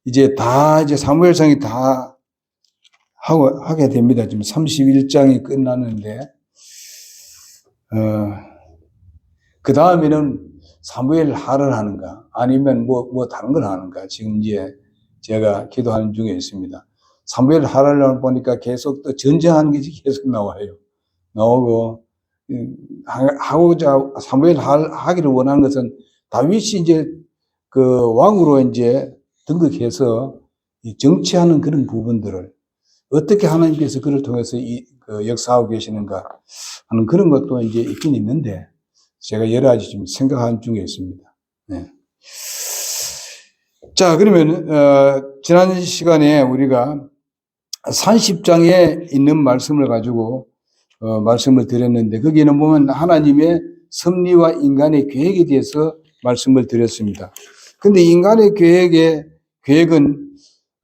이제 사무엘상이 다 하게 됩니다. 지금 31장이 끝났는데, 그 다음에는 사무엘 하를 하는가, 아니면 뭐 다른 걸 하는가, 지금 이제 제가 기도하는 중에 있습니다. 사무엘 하를 보니까 계속 또 전쟁하는 게 계속 나오고, 사무엘 하기를 원하는 것은 다윗이 이제 그 왕으로 이제 등극해서 정치하는 그런 부분들을 어떻게 하나님께서 그를 통해서 역사하고 계시는가 하는 그런 것도 이제 있긴 있는데, 제가 여러 가지 지금 생각하는 중에 있습니다. 네. 자, 그러면, 지난 시간에 우리가 30장에 있는 말씀을 가지고, 말씀을 드렸는데, 거기에는 보면 하나님의 섭리와 인간의 계획에 대해서 말씀을 드렸습니다. 근데 인간의 계획은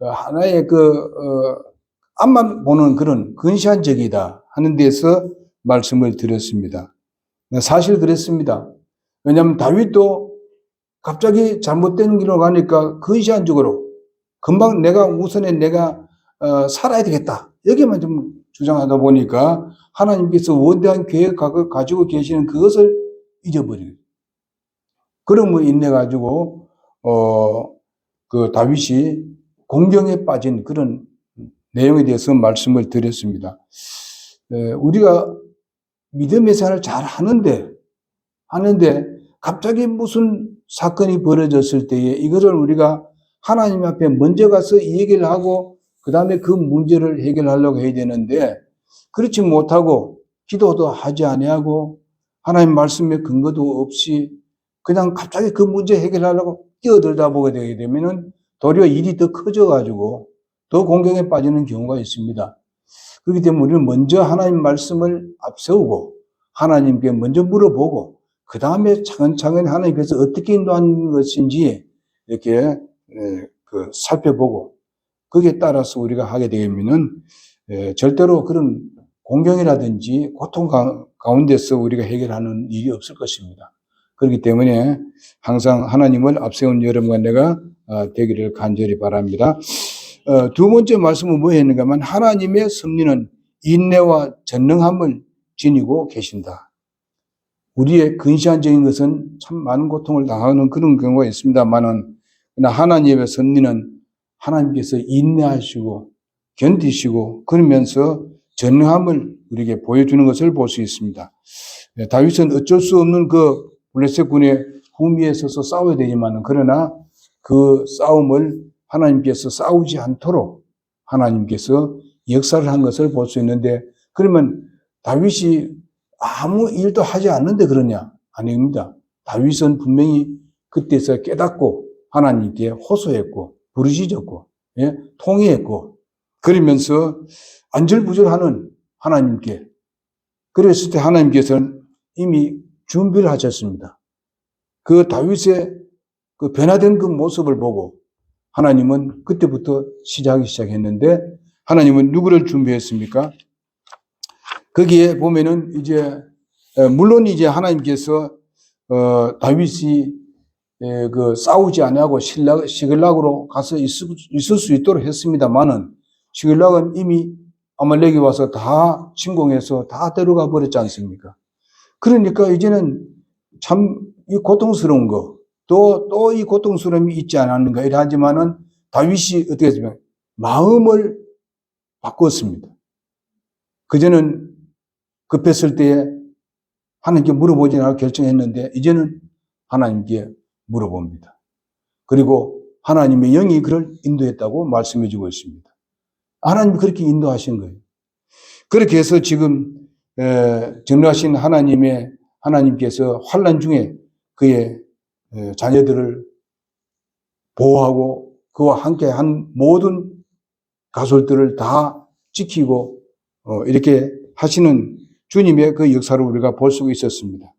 하나의 앞만 보는 그런 근시안적이다 하는 데서 말씀을 드렸습니다. 사실 그랬습니다. 왜냐하면 다윗도 갑자기 잘못된 길로 가니까 근시안적으로 금방 우선에 내가 살아야 되겠다, 여기만 좀 주장하다 보니까 하나님께서 원대한 계획을 가지고 계시는 그것을 잊어버리고, 그러므로 인해 가지고 그 다윗이 공경에 빠진 그런 내용에 대해서 말씀을 드렸습니다. 우리가 믿음의 생활을 잘 하는데 갑자기 무슨 사건이 벌어졌을 때에 이것을 우리가 하나님 앞에 먼저 가서 이 얘기를 하고 그 다음에 그 문제를 해결하려고 해야 되는데, 그렇지 못하고 기도도 하지 아니하고 하나님 말씀에 근거도 없이 그냥 갑자기 그 문제 해결하려고 뛰어들다 보게 되게 되면은 도리어 일이 더 커져가지고 더 공경에 빠지는 경우가 있습니다. 그렇기 때문에 우리는 먼저 하나님 말씀을 앞세우고 하나님께 먼저 물어보고 그 다음에 차근차근 하나님께서 어떻게 인도하는 것인지 이렇게 살펴보고 거기에 따라서 우리가 하게 되면은 절대로 그런 공경이라든지 고통 가운데서 우리가 해결하는 일이 없을 것입니다. 그렇기 때문에 항상 하나님을 앞세운 여러분과 내가 되기를 간절히 바랍니다. 두 번째 말씀은 뭐였는가 하면 하나님의 섭리는 인내와 전능함을 지니고 계신다. 우리의 근시안적인 것은 참 많은 고통을 당하는 그런 경우가 있습니다만은, 하나님의 섭리는 하나님께서 인내하시고 견디시고 그러면서 전능함을 우리에게 보여주는 것을 볼 수 있습니다. 다윗은 어쩔 수 없는 그 블레셋 군의 후미에 서서 싸워야 되지만, 그러나 그 싸움을 하나님께서 싸우지 않도록 하나님께서 역사를 한 것을 볼 수 있는데, 그러면 다윗이 아무 일도 하지 않는데 그러냐? 아닙니다. 다윗은 분명히 그때서 깨닫고 하나님께 호소했고 부르짖었고 통회했고, 그러면서 안절부절하는 하나님께, 그랬을 때 하나님께서는 이미 준비를 하셨습니다. 그 다윗의 그 변화된 그 모습을 보고 하나님은 그때부터 시작했는데, 하나님은 누구를 준비했습니까? 거기에 보면은 이제 물론 이제 하나님께서 다윗이 그 싸우지 아니하고 시글락으로 가서 있을 수 있도록 했습니다만은, 시글락은 이미 아말렉이 와서 다 침공해서 다 데려가 버렸지 않습니까? 그러니까 이제는 참 이 고통스러운 거, 또 이 고통스러움이 있지 않았는가 이러하지만은 다윗이 어떻게 했습니까? 마음을 바꿨습니다. 그전은 급했을 때에 하나님께 물어보지 않고 결정했는데, 이제는 하나님께 물어봅니다. 그리고 하나님의 영이 그를 인도했다고 말씀해 주고 있습니다. 하나님이 그렇게 인도하신 거예요. 그렇게 해서 지금 전능하신 하나님께서 환난 중에 그의 자녀들을 보호하고 그와 함께 한 모든 가솔들을 다 지키고 이렇게 하시는 주님의 그 역사를 우리가 볼 수 있었습니다.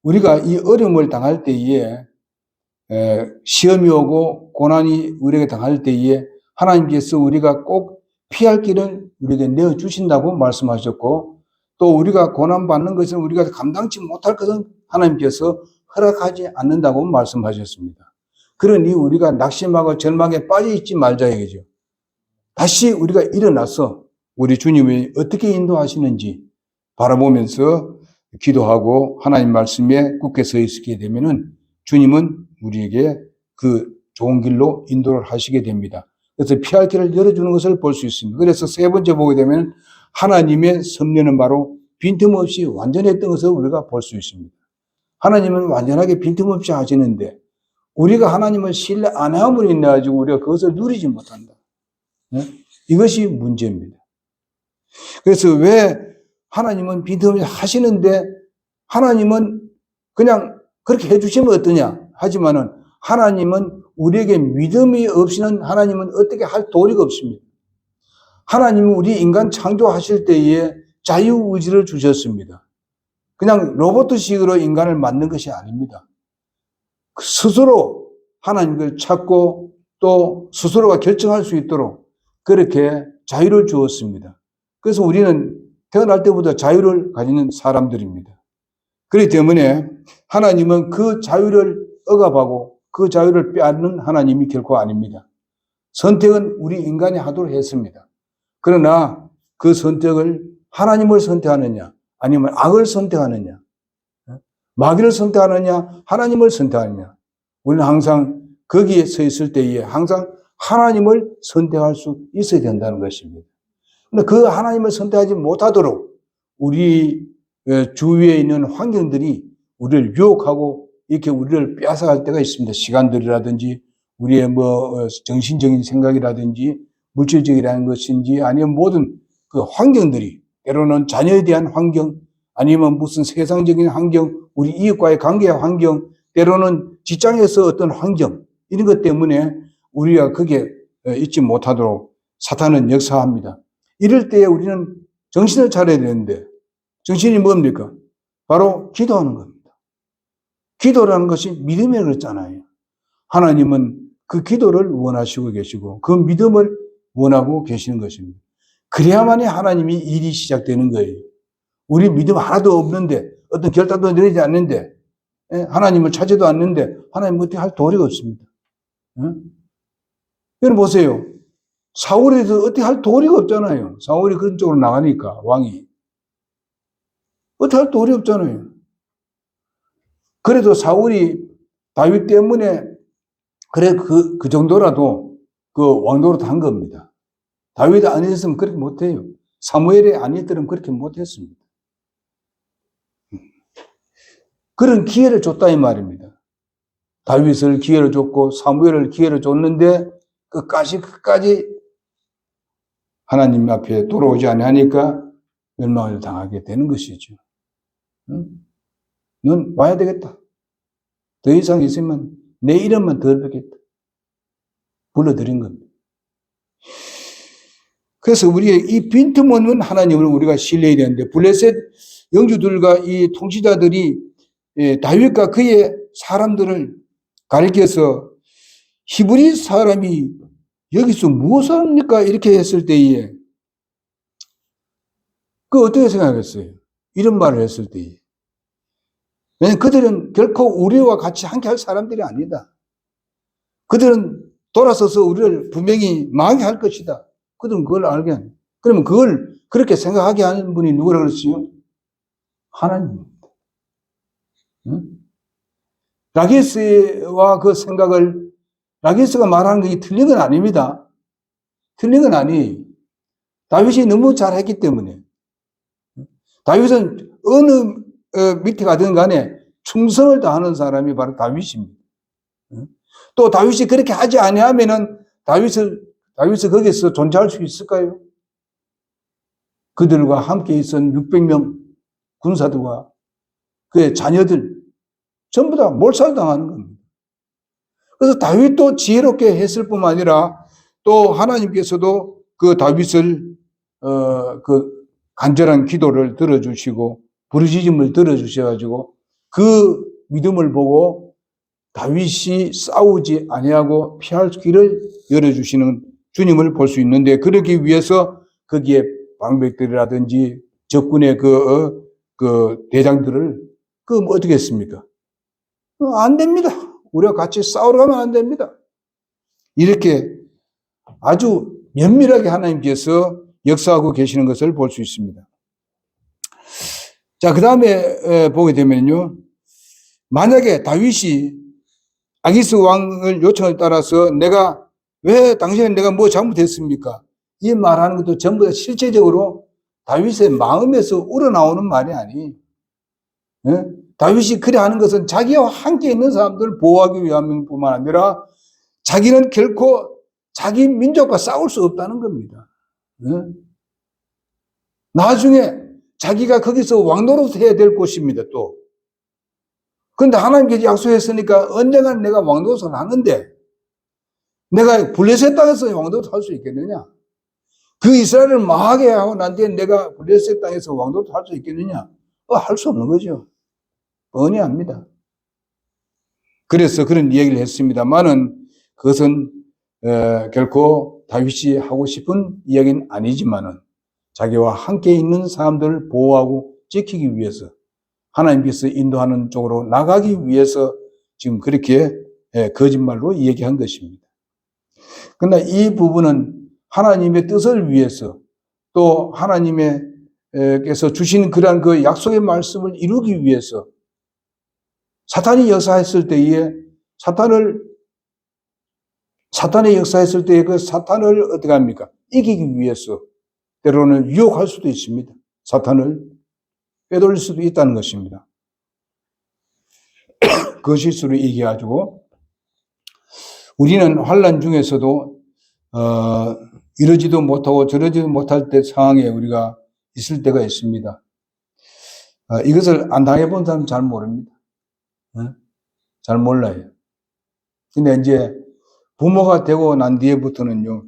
우리가 이 어려움을 당할 때에, 시험이 오고 고난이 우리에게 당할 때에 하나님께서 우리가 꼭 피할 길을 우리에게 내어주신다고 말씀하셨고, 또 우리가 고난받는 것은 우리가 감당치 못할 것은 하나님께서 허락하지 않는다고 말씀하셨습니다. 그러니 우리가 낙심하고 절망에 빠져 있지 말자 이거죠. 다시 우리가 일어나서 우리 주님이 어떻게 인도하시는지 바라보면서 기도하고 하나님 말씀에 굳게 서 있게 되면은 주님은 우리에게 그 좋은 길로 인도를 하시게 됩니다. 그래서 피할 길을 열어주는 것을 볼 수 있습니다. 그래서 세 번째 보게 되면 하나님의 섭리는 바로 빈틈없이 완전했던 것을 우리가 볼 수 있습니다. 하나님은 완전하게 빈틈없이 하시는데 우리가 하나님을 신뢰 안 함으로 인해 가지고 우리가 그것을 누리지 못한다. 이것이 문제입니다. 그래서 왜 하나님은 빈틈없이 하시는데 하나님은 그냥 그렇게 해주시면 어떠냐 하지만은 하나님은 우리에게 믿음이 없이는 하나님은 어떻게 할 도리가 없습니다. 하나님은 우리 인간 창조하실 때에 자유의지를 주셨습니다. 그냥 로봇식으로 인간을 만든 것이 아닙니다. 스스로 하나님을 찾고 또 스스로가 결정할 수 있도록 그렇게 자유를 주었습니다. 그래서 우리는 태어날 때부터 자유를 가지는 사람들입니다. 그렇기 때문에 하나님은 그 자유를 억압하고 그 자유를 빼앗는 하나님이 결코 아닙니다. 선택은 우리 인간이 하도록 했습니다. 그러나 그 선택을 하나님을 선택하느냐 아니면 악을 선택하느냐 마귀를 선택하느냐 하나님을 선택하느냐 우리는 항상 거기에 서 있을 때에 항상 하나님을 선택할 수 있어야 된다는 것입니다. 근데 그 하나님을 선택하지 못하도록 우리 주위에 있는 환경들이 우리를 유혹하고 이렇게 우리를 빼앗아갈 때가 있습니다. 시간들이라든지 우리의 정신적인 생각이라든지 물질적이라는 것인지 아니면 모든 그 환경들이 때로는 자녀에 대한 환경 아니면 무슨 세상적인 환경 우리 이웃과의 관계의 환경 때로는 직장에서 어떤 환경 이런 것 때문에 우리가 거기에 있지 못하도록 사탄은 역사합니다. 이럴 때에 우리는 정신을 차려야 되는데 정신이 뭡니까? 바로 기도하는 겁니다. 기도라는 것이 믿음에 그렇잖아요. 하나님은 그 기도를 원하시고 계시고 그 믿음을 원하고 계시는 것입니다. 그래야만이 하나님이 일이 시작되는 거예요. 우리 믿음 하나도 없는데 어떤 결단도 내리지 않는데 하나님을 찾지도 않는데 하나님 어떻게 할 도리가 없습니다. 여러분 보세요. 사울에서 어떻게 할 도리가 없잖아요. 사울이 그런 쪽으로 나가니까 왕이. 어떻게 할 도리 없잖아요. 그래도 사울이 다윗 때문에 그래 그 정도라도 그 왕도로 단 겁니다. 다윗이 아니었으면 그렇게 못해요. 사무엘이 아니었더라면 그렇게 못했습니다. 그런 기회를 줬다 이 말입니다. 다윗을 기회를 줬고 사무엘을 기회를 줬는데 끝까지 하나님 앞에 돌아오지 않으니까 멸망을 당하게 되는 것이죠. 넌 와야 되겠다. 더 이상 있으면 내 이름만 더 뵙겠다. 불러드린 겁니다. 그래서 우리의 이 빈틈없는 하나님을 우리가 신뢰해야 되는데 블레셋 영주들과 이 통치자들이 다윗과 그의 사람들을 가리켜서 히브리 사람이 여기서 무엇을 합니까? 이렇게 했을 때에 그 어떻게 생각했어요? 이런 말을 했을 때에 왜냐하면 그들은 결코 우리와 같이 함께 할 사람들이 아니다. 그들은 돌아서서 우리를 분명히 망하게 할 것이다. 그들은 그걸 알게 하는. 그러면 그걸 그렇게 생각하게 하는 분이 누구라고 그랬어요? 하나님입니다. 응? 라게스와 그 생각을 라게스가 말하는 게 틀린 건 아닙니다. 틀린 건 아니에요. 다윗이 너무 잘했기 때문에. 다윗은 어느 밑에 가든 간에 충성을 다하는 사람이 바로 다윗입니다. 또 다윗이 그렇게 하지 아니하면은 다윗이 거기서 존재할 수 있을까요? 그들과 함께 있던 600명 군사들과 그의 자녀들 전부 다 몰살당하는 겁니다. 그래서 다윗도 지혜롭게 했을 뿐만 아니라 또 하나님께서도 그 다윗을 그 간절한 기도를 들어주시고 부르짖음을 들어주셔가지고 그 믿음을 보고 다윗이 싸우지 아니하고 피할 길을 열어주시는 주님을 볼 수 있는데 그러기 위해서 거기에 방백들이라든지 적군의 그 대장들을 어떻게 했습니까? 안 됩니다. 우리가 같이 싸우러 가면 안 됩니다. 이렇게 아주 면밀하게 하나님께서 역사하고 계시는 것을 볼 수 있습니다. 자, 그 다음에 보게 되면요. 만약에 다윗이 아기스 왕을 요청에 따라서 왜 당신은 내가 뭐 잘못했습니까? 이 말하는 것도 전부 다 실제적으로 다윗의 마음에서 우러나오는 말이 아니. 다윗이 그래 하는 것은 자기와 함께 있는 사람들을 보호하기 위함뿐만 아니라 자기는 결코 자기 민족과 싸울 수 없다는 겁니다. 나중에 자기가 거기서 왕노릇 해야 될 곳입니다, 또. 그런데 하나님께서 약속했으니까 언젠가는 내가 왕노릇을 하는데 내가 블레셋 땅에서 왕노릇 할 수 있겠느냐? 그 이스라엘을 망하게 하고 난 뒤에 내가 블레셋 땅에서 왕노릇 할 수 있겠느냐? 할 수 없는 거죠. 뻔히 합니다. 그래서 그런 이야기를 했습니다만은 그것은 결코 다윗이 하고 싶은 이야기는 아니지만은 자기와 함께 있는 사람들을 보호하고 지키기 위해서 하나님께서 인도하는 쪽으로 나가기 위해서 지금 그렇게 거짓말로 얘기한 것입니다. 그러나 이 부분은 하나님의 뜻을 위해서 또 하나님께서 주신 그러한 그 약속의 말씀을 이루기 위해서 사탄이 역사했을 때에 사탄의 역사했을 때에 그 사탄을 어떻게 합니까? 이기기 위해서 때로는 유혹할 수도 있습니다. 사탄을 빼돌릴 수도 있다는 것입니다. 그 실수를 얘기해가지고 우리는 환난 중에서도 이러지도 못하고 저러지도 못할 때 상황에 우리가 있을 때가 있습니다. 이것을 안 당해본 사람은 잘 모릅니다. 잘 몰라요. 근데 이제 부모가 되고 난 뒤에부터는요,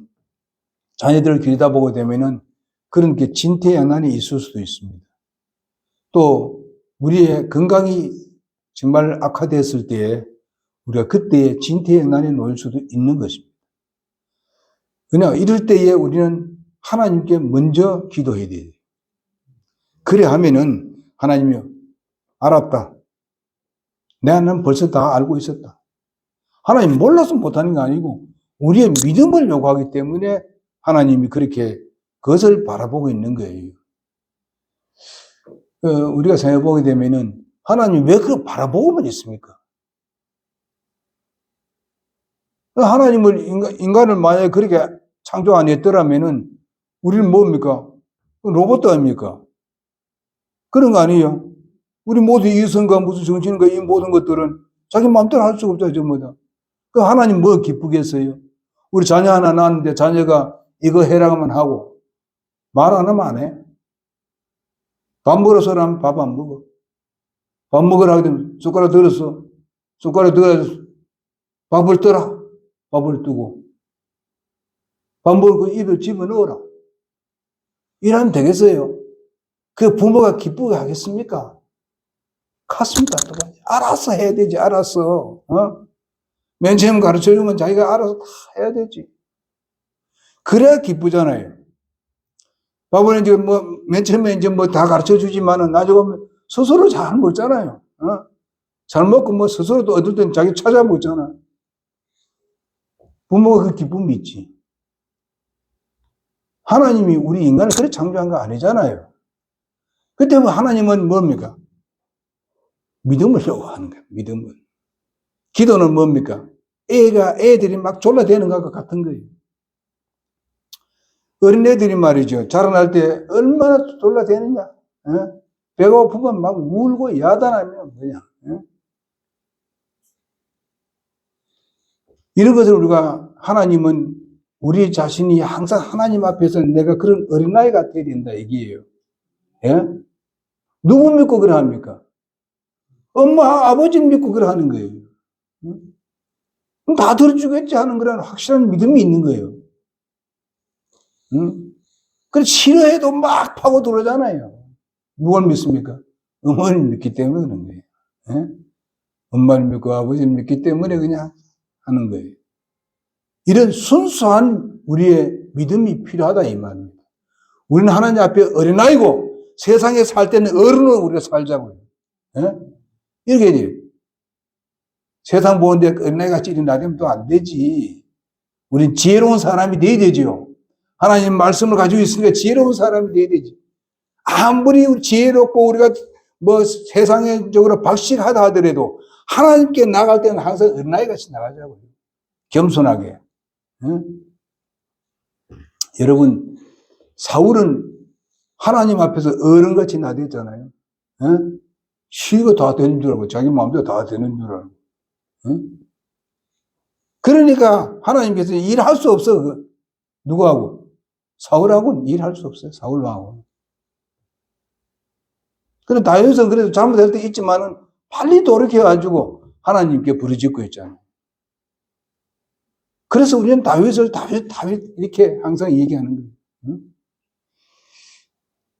자녀들을 들여다보게 되면은 그런 게 진퇴양난이 있을 수도 있습니다. 또 우리의 건강이 정말 악화됐을 때에 우리가 그때에 진퇴양난에 놓일 수도 있는 것입니다. 그러나 이럴 때에 우리는 하나님께 먼저 기도해야 돼요. 그래 하면은 하나님이 알았다. 나는 벌써 다 알고 있었다. 하나님 몰라서 못하는 게 아니고 우리의 믿음을 요구하기 때문에 하나님이 그렇게 그것을 바라보고 있는 거예요. 우리가 생각해보게 되면은 하나님 왜 그걸 바라보고만 있습니까? 하나님을 인간을 만약에 그렇게 창조 안 했더라면은 우리는 뭡니까? 로봇도 아닙니까? 그런 거 아니에요. 우리 모두 이성과 무슨 정신과 이 모든 것들은 자기 마음대로 할 수가 없죠, 전부 다. 그 하나님 뭐 기쁘겠어요? 우리 자녀 하나 낳았는데 자녀가 이거 해라고만 하고 말 안 하면 안 해. 밥 먹으라서 하면 밥 안 먹어. 밥 먹으라 하면 숟가락 들었어. 숟가락 들어서 밥을 떠라. 밥을 뜨고. 밥 먹고 입에 집어넣어라. 이러면 되겠어요? 그 부모가 기쁘게 하겠습니까? 갔습니다. 알아서 해야 되지, 알았어. 맨 처음 가르쳐 주면 자기가 알아서 다 해야 되지. 그래야 기쁘잖아요. 밥은 이제 맨 처음에 이제 다 가르쳐 주지만은 나중에 보면 스스로 잘 먹잖아요. 잘 먹고 스스로 또 어떨 땐 자기 찾아 먹잖아. 부모가 그 기쁨이 있지. 하나님이 우리 인간을 그렇게 창조한 거 아니잖아요. 그때 하나님은 뭡니까? 믿음을 요구하는 거예요. 믿음을. 기도는 뭡니까? 애들이 막 졸라대는 것과 같은 거예요. 어린애들이 말이죠. 자라날 때 얼마나 졸라대느냐. 배가 고프면 막 울고 야단하면 그냥. 이런 것을 우리가 하나님은 우리 자신이 항상 하나님 앞에서 내가 그런 어린아이가 되어야 된다 얘기예요. 예? 누구 믿고 그래 합니까? 엄마, 아버지를 믿고 그래 하는 거예요. 그럼 다 들어주겠지 하는 그런 확실한 믿음이 있는 거예요. 그래서 싫어해도 막 파고 들어오잖아요. 누굴 믿습니까? 어머니를 믿기 때문에 그런 거예요. 예? 엄마를 믿고 아버지를 믿기 때문에 그냥 하는 거예요. 이런 순수한 우리의 믿음이 필요하다 이 말입니다. 우리는 하나님 앞에 어린아이고 세상에 살 때는 어른으로 우리가 살자고요. 예? 이렇게 돼요. 세상 보는데 어린아이가 찌린 나되면 또 안 되지. 우린 지혜로운 사람이 돼야 되지요. 하나님 말씀을 가지고 있으니까 지혜로운 사람이 돼야 되지. 아무리 지혜롭고 우리가 뭐 세상적으로 박식하다 하더라도 하나님께 나갈 때는 항상 어린아이같이 나가자고요. 겸손하게. 응? 여러분, 사울은 하나님 앞에서 어른같이 나댔잖아요. 응? 시가 다 되는 줄 알고 자기 마음대로 다 되는 줄 알고. 응? 그러니까 하나님께서 일할 수 없어. 누구하고? 사울하고는 일할 수 없어요. 사울하고. 그래서 다윗은 그래도 잘못할 때 있지만은 빨리 돌이켜가지고 하나님께 부르짖고 있잖아요. 그래서 우리는 다윗 이렇게 항상 얘기하는 거예요. 응?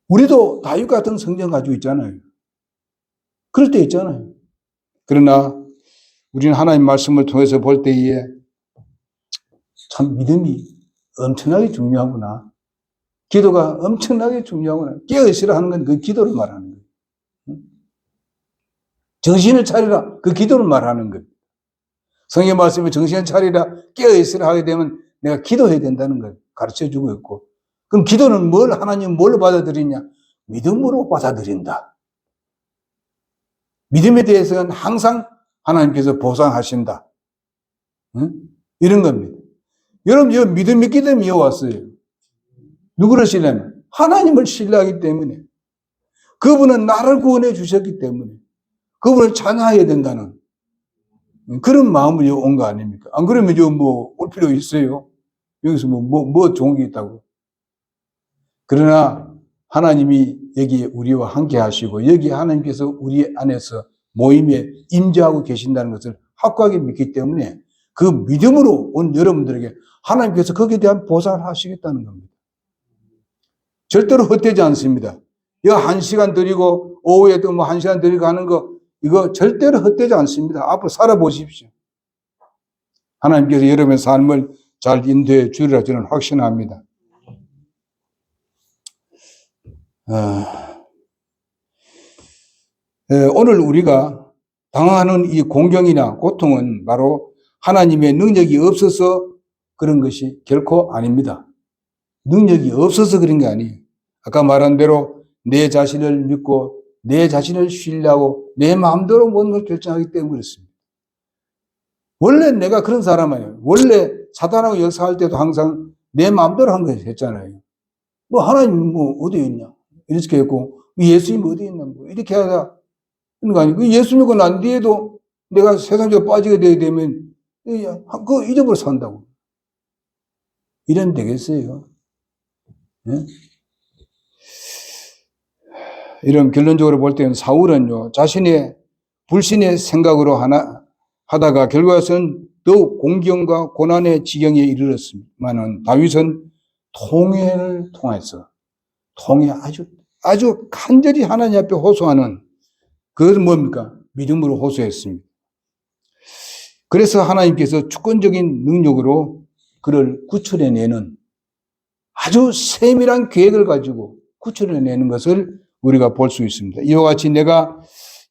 우리도 다윗 같은 성경 가지고 있잖아요. 그럴 때 있잖아요. 그러나 우리는 하나님 말씀을 통해서 볼 때에 참 믿음이 엄청나게 중요하구나. 기도가 엄청나게 중요하구나. 깨어있으라 하는 건 그 기도를 말하는 거예요. 정신을 차리라. 그 기도를 말하는 거예요. 성경 말씀에 정신을 차리라, 깨어있으라 하게 되면 내가 기도해야 된다는 걸 가르쳐 주고 있고. 그럼 기도는 하나님 뭘로 받아들이냐? 믿음으로 받아들인다. 믿음에 대해서는 항상 하나님께서 보상하신다. 응? 이런 겁니다. 여러분, 저 믿음 있기 때문에 왔어요. 누구를 신뢰하면? 하나님을 신뢰하기 때문에. 그분은 나를 구원해 주셨기 때문에. 그분을 찬양해야 된다는 그런 마음을 온 거 아닙니까? 안 그러면 올 필요 있어요? 여기서 뭐 좋은 게 있다고. 그러나 하나님이 여기 우리와 함께 하시고 여기 하나님께서 우리 안에서 모임에 임재하고 계신다는 것을 확고하게 믿기 때문에 그 믿음으로 온 여러분들에게 하나님께서 거기에 대한 보상을 하시겠다는 겁니다. 절대로 헛되지 않습니다. 이거 1시간 드리고 오후에도 1시간 드리고 하는 거 이거 절대로 헛되지 않습니다. 앞으로 살아보십시오. 하나님께서 여러분의 삶을 잘 인도해 주리라 저는 확신합니다. 오늘 우리가 당하는 이 공경이나 고통은 바로 하나님의 능력이 없어서 그런 것이 결코 아닙니다. 능력이 없어서 그런 게 아니에요. 아까 말한 대로 내 자신을 믿고 내 자신을 신뢰하고 내 마음대로 모든 걸 결정하기 때문에 그렇습니다. 원래 내가 그런 사람 아니에요. 원래 사단하고 역사할 때도 항상 내 마음대로 한 거 했잖아요. 하나님 어디에 있냐? 이렇게 했고 예수님 어디에 있냐? 이렇게 하다 그런 거 아니고 예수 믿고 난 뒤에도 내가 세상적으로 빠지게 되게 되면 그거 잊어버려 산다고. 이러면 되겠어요? 네? 이런 결론적으로 볼 때는 사울은요, 자신의 불신의 생각으로 하다가 결과에서는 더욱 공경과 고난의 지경에 이르렀지만은 다윗은 통회를 통해서 아주 간절히 하나님 앞에 호소하는 그것은 뭡니까? 믿음으로 호소했습니다. 그래서 하나님께서 주권적인 능력으로 그를 구출해내는 아주 세밀한 계획을 가지고 구출해내는 것을 우리가 볼 수 있습니다. 이와 같이 내가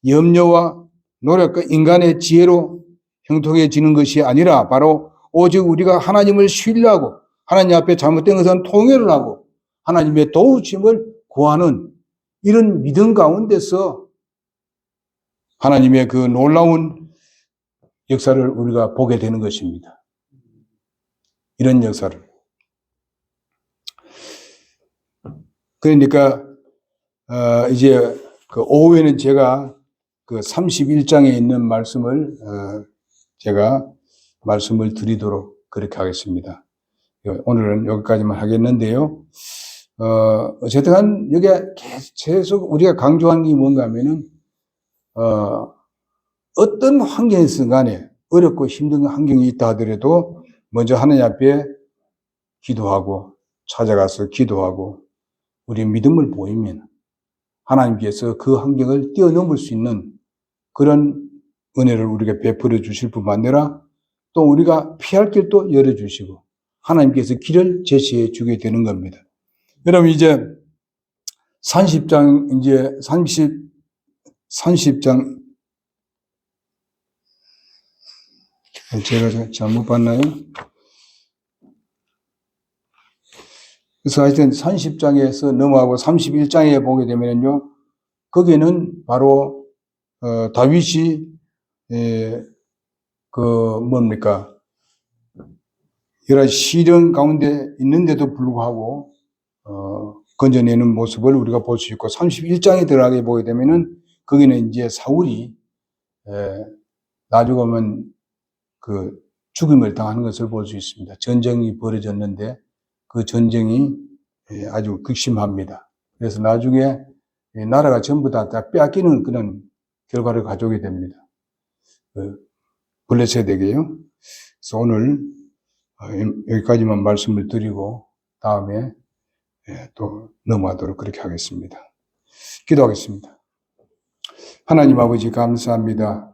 염려와 노력과 인간의 지혜로 형통해지는 것이 아니라 바로 오직 우리가 하나님을 신뢰하고 하나님 앞에 잘못된 것은 통회를 하고 하나님의 도우심을 구하는 이런 믿음 가운데서 하나님의 그 놀라운 역사를 우리가 보게 되는 것입니다. 이런 역사를. 그러니까 이제 그 오후에는 제가 그 31장에 있는 말씀을 제가 말씀을 드리도록 그렇게 하겠습니다. 오늘은 여기까지만 하겠는데요. 어쨌든 여기에 계속 우리가 강조한 게 뭔가 하면은 어떤 환경에서 간에 어렵고 힘든 환경이 있다 하더라도 먼저 하나님 앞에 기도하고 찾아가서 기도하고 우리 믿음을 보이면 하나님께서 그 환경을 뛰어넘을 수 있는 그런 은혜를 우리가 베풀어 주실 뿐만 아니라 또 우리가 피할 길도 열어주시고 하나님께서 길을 제시해 주게 되는 겁니다. 여러분 이제 30장 제가 잘못 봤나요? 그래서 하여튼 30장에서 넘어가고 31장에 보게 되면요, 거기는 바로 다윗이 뭡니까? 여러 시련 가운데 있는데도 불구하고 건져내는 모습을 우리가 볼 수 있고, 31장에 들어가게 보게 되면은 거기는 이제 사울이 나중에 보면 그 죽임을 당하는 것을 볼 수 있습니다. 전쟁이 벌어졌는데 그 전쟁이 아주 극심합니다. 그래서 나중에 나라가 전부 다 빼앗기는 그런 결과를 가져오게 됩니다. 블레셋에게요. 그래서 오늘 여기까지만 말씀을 드리고 다음에 또 넘어가도록 그렇게 하겠습니다. 기도하겠습니다. 하나님 아버지 감사합니다.